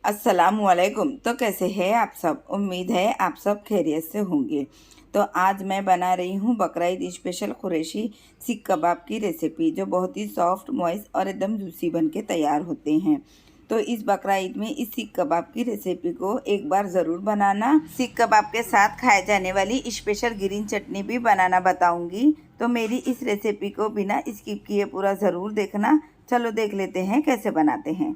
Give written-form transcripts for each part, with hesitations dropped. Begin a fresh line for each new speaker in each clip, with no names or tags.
अस्सलामुअलैकुम। तो कैसे हैं आप सब? उम्मीद है आप सब खैरियत से होंगे। तो आज मैं बना रही हूँ बकरा ईद स्पेशल कुरैशी सीख कबाब की रेसिपी, जो बहुत ही सॉफ्ट, मॉइस्ट और एकदम जूसी बन के तैयार होते हैं। तो इस बकरा ईद में इस सीख कबाब की रेसिपी को एक बार ज़रूर बनाना। सीख कबाब के साथ खाए जाने वाली स्पेशल ग्रीन चटनी भी बनाना बताऊँगी। तो मेरी इस रेसिपी को बिना स्किप किए पूरा ज़रूर देखना। चलो देख लेते हैं कैसे बनाते हैं।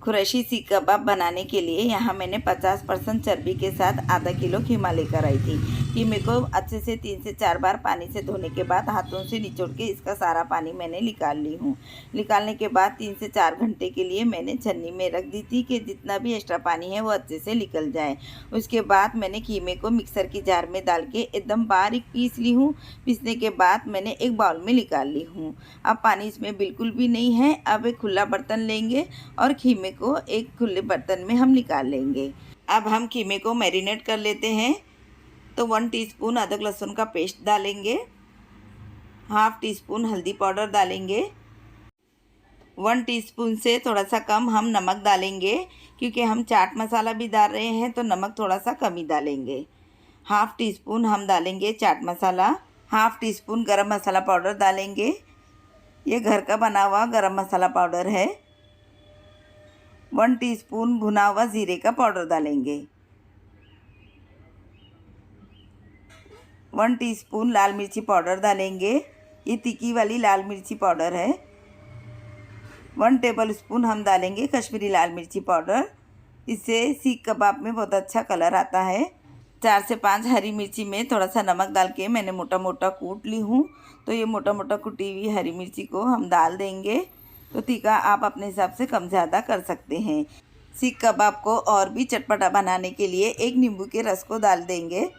कुरैशी सीख कबाब बनाने के लिए यहाँ मैंने 50% चर्बी के साथ आधा किलो कीमा लेकर आई थी। कीमे को अच्छे से 3 से 4 बार पानी से धोने के बाद हाथों से निचोड़ के इसका सारा पानी मैंने निकाल ली हूँ। निकालने के बाद 3 से 4 घंटे के लिए मैंने छन्नी में रख दी थी कि जितना भी एक्स्ट्रा पानी है वो अच्छे से निकल जाए। उसके बाद मैंने कीमे को मिक्सर की जार में डाल के एकदम बारीक पीस ली हूँ। पीसने के बाद मैंने एक बाउल में निकाल ली हूँ। अब पानी इसमें बिल्कुल भी नहीं है। अब एक खुला बर्तन लेंगे और कीमे को एक खुले बर्तन में हम निकाल लेंगे। अब हम कीमे को मैरिनेट कर लेते हैं। तो 1 टीस्पून अदरक लहसुन का पेस्ट डालेंगे, हाफ टी स्पून हल्दी पाउडर डालेंगे, 1 टीस्पून से थोड़ा सा कम हम नमक डालेंगे, क्योंकि हम चाट मसाला भी डाल रहे हैं तो नमक थोड़ा सा कम ही डालेंगे। हाफ टी स्पून हम डालेंगे chaat masala, half tea spoon गरम मसाला पाउडर डालेंगे। ये घर का बना हुआ गरम मसाला पाउडर है। 1 टीस्पून भुना हुआ ज़ीरे का पाउडर डालेंगे। 1 टीस्पून लाल मिर्ची पाउडर डालेंगे। ये तीखी वाली लाल मिर्ची पाउडर है। 1 टेबलस्पून हम डालेंगे कश्मीरी लाल मिर्ची पाउडर। इससे सीख कबाब में बहुत अच्छा कलर आता है। 4 से 5 हरी मिर्ची में थोड़ा सा नमक डाल के मैंने मोटा मोटा कूट ली हूँ। तो ये मोटा मोटा कुटी हुई हरी मिर्ची को हम डाल देंगे। तो तीखा आप अपने हिसाब से कम ज़्यादा कर सकते हैं। सीख कबाब को और भी चटपटा बनाने के लिए एक नींबू के रस को डाल देंगे।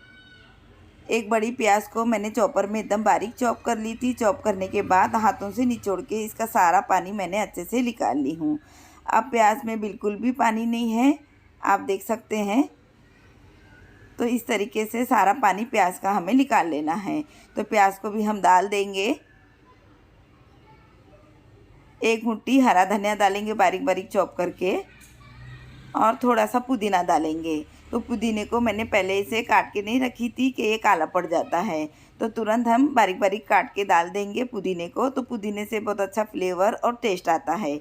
एक बड़ी प्याज को मैंने चॉपर में एकदम बारीक चॉप कर ली थी। चॉप करने के बाद हाथों से निचोड़ के इसका सारा पानी मैंने अच्छे से निकाल ली हूँ। अब प्याज में बिल्कुल भी पानी नहीं है, आप देख सकते हैं। तो इस तरीके से सारा पानी प्याज का हमें निकाल लेना है। तो प्याज को भी हम डाल देंगे। एक मुट्ठी हरा धनिया डालेंगे बारीक बारीक चॉप करके, और थोड़ा सा पुदीना डालेंगे। तो पुदीने को मैंने पहले से काट के नहीं रखी थी कि ये काला पड़ जाता है, तो तुरंत हम बारीक बारीक काट के डाल देंगे पुदीने को। तो पुदीने से बहुत अच्छा फ्लेवर और टेस्ट आता है।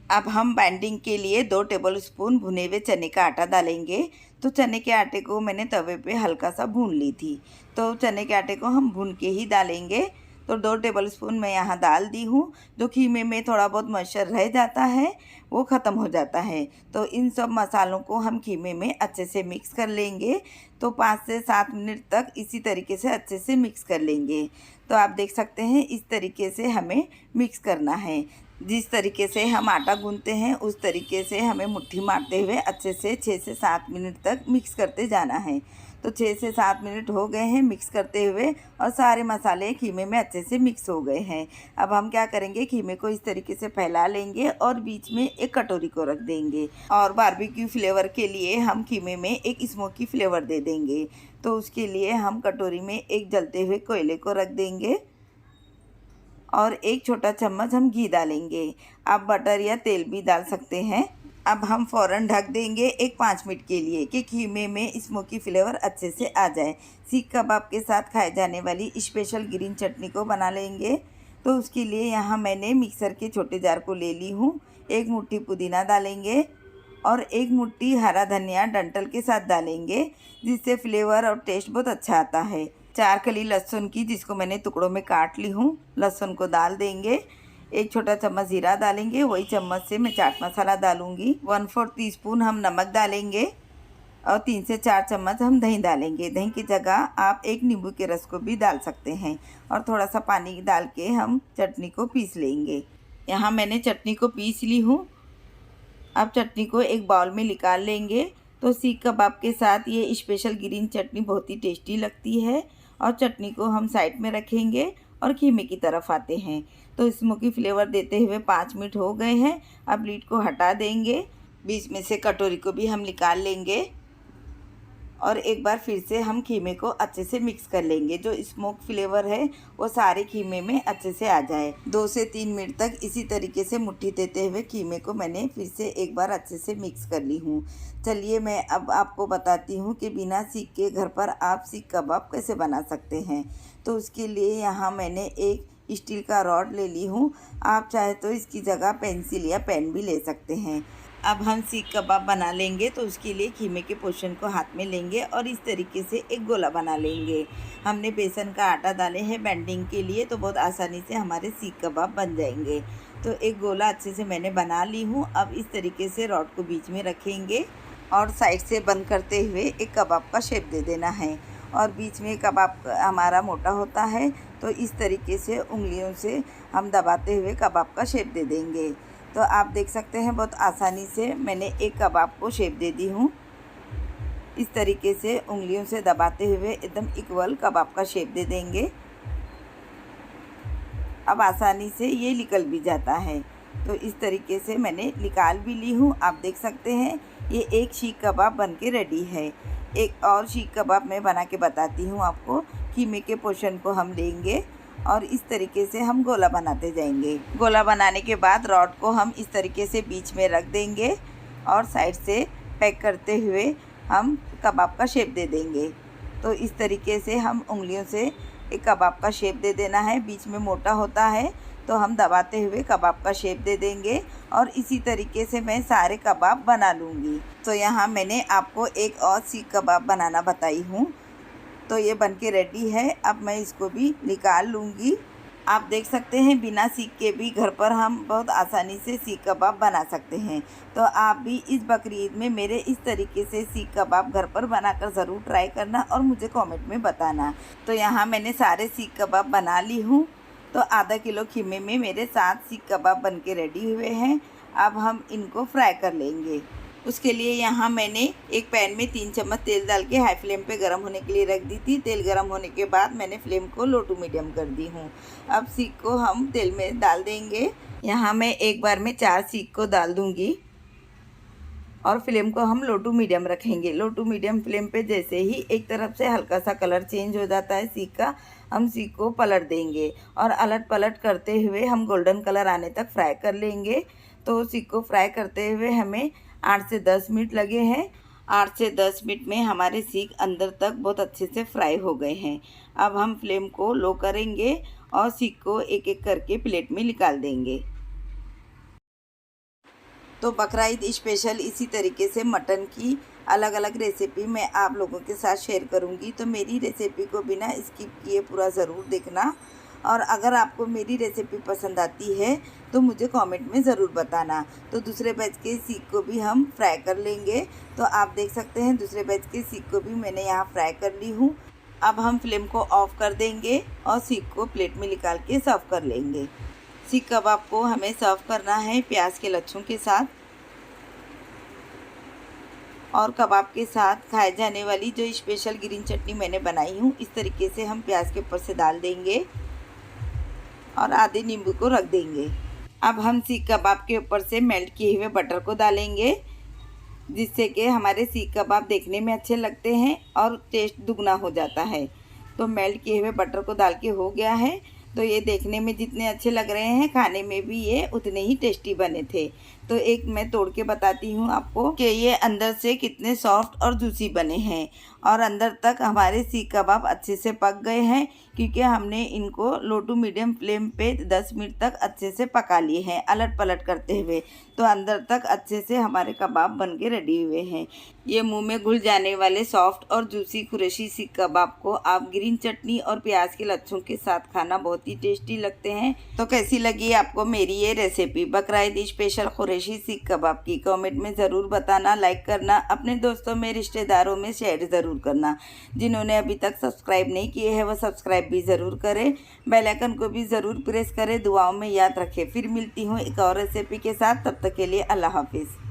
अब हम बाइंडिंग के लिए 2 टेबलस्पून भुने हुए चने का आटा डालेंगे। तो चने के आटे को मैंने तवे पे हल्का सा भून ली थी। तो चने के आटे को हम भून के ही डालेंगे। तो 2 टेबलस्पून मैं यहाँ डाल दी हूँ। जो कीमे में थोड़ा बहुत मॉइस्चर रह जाता है वो ख़त्म हो जाता है। तो इन सब मसालों को हम कीमे में अच्छे से मिक्स कर लेंगे। तो 5 से 7 मिनट तक इसी तरीके से अच्छे से मिक्स कर लेंगे। तो आप देख सकते हैं इस तरीके से हमें मिक्स करना है। जिस तरीके से हम आटा गूंथते हैं उस तरीके से हमें मुट्ठी मारते हुए अच्छे से 6 से 7 मिनट तक मिक्स करते जाना है। तो 6 से 7 मिनट हो गए हैं मिक्स करते हुए, और सारे मसाले कीमे में अच्छे से मिक्स हो गए हैं। अब हम क्या करेंगे, कीमे को इस तरीके से फैला लेंगे और बीच में एक कटोरी को रख देंगे। और बारबेक्यू फ्लेवर के लिए हम कीमे में एक स्मोकी फ्लेवर दे देंगे। तो उसके लिए हम कटोरी में एक जलते हुए कोयले को रख देंगे और एक छोटा चम्मच हम घी डालेंगे। आप बटर या तेल भी डाल सकते हैं। अब हम फ़ौरन ढक देंगे एक 5 मिनट के लिए कि कीमे में स्मोकी फ्लेवर अच्छे से आ जाए। सीख कबाब के साथ खाए जाने वाली स्पेशल ग्रीन चटनी को बना लेंगे। तो उसके लिए यहाँ मैंने मिक्सर के छोटे जार को ले ली हूँ। एक मुट्ठी पुदीना डालेंगे और एक मुट्ठी हरा धनिया डंठल के साथ डालेंगे, जिससे फ्लेवर और टेस्ट बहुत अच्छा आता है। 4 कली लहसुन की, जिसको मैंने टुकड़ों में काट ली हूँ, लहसुन को डाल देंगे। एक छोटा चम्मच जीरा डालेंगे, वही चम्मच से मैं चाट मसाला डालूंगी। 1/4 टीस्पून हम नमक डालेंगे और 3 से 4 चम्मच हम दही डालेंगे। दही की जगह आप एक नींबू के रस को भी डाल सकते हैं। और थोड़ा सा पानी डाल के हम चटनी को पीस लेंगे। यहाँ मैंने चटनी को पीस ली हूँ। अब चटनी को एक बाउल में निकाल लेंगे। तो सीख कबाब के साथ ये स्पेशल ग्रीन चटनी बहुत ही टेस्टी लगती है। और चटनी को हम साइड में रखेंगे और कीमे की तरफ आते हैं। तो स्मोकी फ्लेवर देते हुए 5 मिनट हो गए हैं। अब लीड को हटा देंगे। बीच में से कटोरी को भी हम निकाल लेंगे और एक बार फिर से हम कीमे को अच्छे से मिक्स कर लेंगे। जो स्मोक फ्लेवर है वो सारे कीमे में अच्छे से आ जाए। 2 से 3 मिनट तक इसी तरीके से मुट्ठी देते हुए कीमे को मैंने फिर से एक बार अच्छे से मिक्स कर ली हूँ। चलिए मैं अब आपको बताती हूँ कि बिना सीख के घर पर आप सीख कबाब कैसे बना सकते हैं। तो उसके लिए यहाँ मैंने एक स्टील का रॉड ले ली हूँ। आप चाहे तो इसकी जगह पेंसिल या पेन भी ले सकते हैं। अब हम सीख कबाब बना लेंगे तो उसके लिए कीमे के पोर्शन को हाथ में लेंगे और इस तरीके से एक गोला बना लेंगे। हमने बेसन का आटा डाले हैं बेंडिंग के लिए, तो बहुत आसानी से हमारे सीख कबाब बन जाएंगे। तो एक गोला अच्छे से मैंने बना ली हूँ। अब इस तरीके से रॉड को बीच में रखेंगे और साइड से बंद करते हुए एक कबाब का शेप दे देना है। और बीच में कबाब हमारा मोटा होता है तो इस तरीके से उंगलियों से हम दबाते हुए कबाब का शेप दे देंगे। तो आप देख सकते हैं बहुत आसानी से मैंने एक कबाब को शेप दे दी हूँ। इस तरीके से उंगलियों से दबाते हुए एकदम इक्वल कबाब का शेप दे देंगे। अब आसानी से ये निकल भी जाता है। तो इस तरीके से मैंने निकाल भी ली हूँ। आप देख सकते हैं ये एक शीख कबाब बन के रेडी है। एक और शीख कबाब मैं बना के बताती हूँ आपको। कीमे के पोर्शन को हम लेंगे और इस तरीके से हम गोला बनाते जाएंगे। गोला बनाने के बाद रॉड को हम इस तरीके से बीच में रख देंगे और साइड से पैक करते हुए हम कबाब का शेप दे देंगे। तो इस तरीके से हम उंगलियों से एक कबाब का शेप दे देना है। बीच में मोटा होता है तो हम दबाते हुए कबाब का शेप दे देंगे और इसी तरीके से मैं सारे कबाब बना लूँगी। तो यहाँ मैंने आपको एक और सीख कबाब बनाना बताई हूँ। तो ये बन के रेडी है। अब मैं इसको भी निकाल लूँगी। आप देख सकते हैं बिना सीख के भी घर पर हम बहुत आसानी से सीख कबाब बना सकते हैं। तो आप भी इस बकरीद में मेरे इस तरीके से सीख कबाब घर पर बनाकर ज़रूर ट्राई करना और मुझे कमेंट में बताना। तो यहाँ मैंने सारे सीख कबाब बना ली हूँ। तो आधा किलो कीमे में मेरे 7 सीख कबाब बन के रेडी हुए हैं। अब हम इनको फ्राई कर लेंगे। उसके लिए यहाँ मैंने एक पैन में 3 चम्मच तेल डाल के हाई फ्लेम पे गरम होने के लिए रख दी थी। तेल गरम होने के बाद मैंने फ्लेम को लो टू मीडियम कर दी हूँ। अब सीख को हम तेल में डाल देंगे। यहाँ मैं एक बार में 4 सीख को डाल दूँगी और फ्लेम को हम लो टू मीडियम रखेंगे। लो टू मीडियम फ्लेम पे जैसे ही एक तरफ से हल्का सा कलर चेंज हो जाता है सीख का, हम सीख को पलट देंगे और अलट पलट करते हुए हम गोल्डन कलर आने तक फ्राई कर लेंगे। तो सीख को फ्राई करते हुए हमें 8 से 10 मिनट लगे हैं। 8 से 10 मिनट में हमारे सीख अंदर तक बहुत अच्छे से फ्राई हो गए हैं। अब हम फ्लेम को लो करेंगे और सीख को एक एक करके प्लेट में निकाल देंगे। तो बकरा ईद स्पेशल इसी तरीके से मटन की अलग अलग रेसिपी मैं आप लोगों के साथ शेयर करूंगी। तो मेरी रेसिपी को बिना स्किप किए पूरा ज़रूर देखना। और अगर आपको मेरी रेसिपी पसंद आती है तो मुझे कमेंट में ज़रूर बताना। तो दूसरे बैच के सीख को भी हम फ्राई कर लेंगे। तो आप देख सकते हैं दूसरे बैच के सीख को भी मैंने यहाँ फ्राई कर ली हूँ। अब हम फ्लेम को ऑफ कर देंगे और सीख को प्लेट में निकाल के सर्व कर लेंगे। सीख कबाब को हमें सर्व करना है प्याज के लच्छों के साथ और कबाब के साथ खाए जाने वाली जो स्पेशल ग्रीन चटनी मैंने बनाई हूँ इस तरीके से हम प्याज के ऊपर से डाल देंगे और आधे नींबू को रख देंगे। अब हम सीख कबाब के ऊपर से मेल्ट किए हुए बटर को डालेंगे जिससे कि हमारे सीख कबाब देखने में अच्छे लगते हैं और टेस्ट दुगना हो जाता है। तो मेल्ट किए हुए बटर को डाल के हो गया है। तो ये देखने में जितने अच्छे लग रहे हैं खाने में भी ये उतने ही टेस्टी बने थे। तो एक मैं तोड़ के बताती हूँ आपको कि ये अंदर से कितने सॉफ्ट और जूसी बने हैं और अंदर तक हमारे सीख कबाब अच्छे से पक गए हैं क्योंकि हमने इनको लो टू मीडियम फ्लेम पे 10 मिनट तक अच्छे से पका लिए हैं अलट पलट करते हुए। तो अंदर तक अच्छे से हमारे कबाब बन के रेडी हुए हैं। ये मुंह में घुल जाने वाले सॉफ्ट और जूसी कुरैशी सीख कबाब को आप ग्रीन चटनी और प्याज के लच्छों के साथ खाना बहुत ही टेस्टी लगते हैं। तो कैसी लगी आपको मेरी ये रेसिपी बकरा ईद स्पेशल कुरैशी सीख कबाब की? कमेंट में ज़रूर बताना, लाइक करना, अपने दोस्तों में रिश्तेदारों में शेयर ज़रूर करना। जिन्होंने अभी तक सब्सक्राइब नहीं किए हैं वो सब्सक्राइब भी ज़रूर करें, बेल आइकन को भी ज़रूर प्रेस करें। दुआओं में याद रखें। फिर मिलती हूँ एक और रेसिपी के साथ, तब तक के लिए अल्लाह हाफिज़।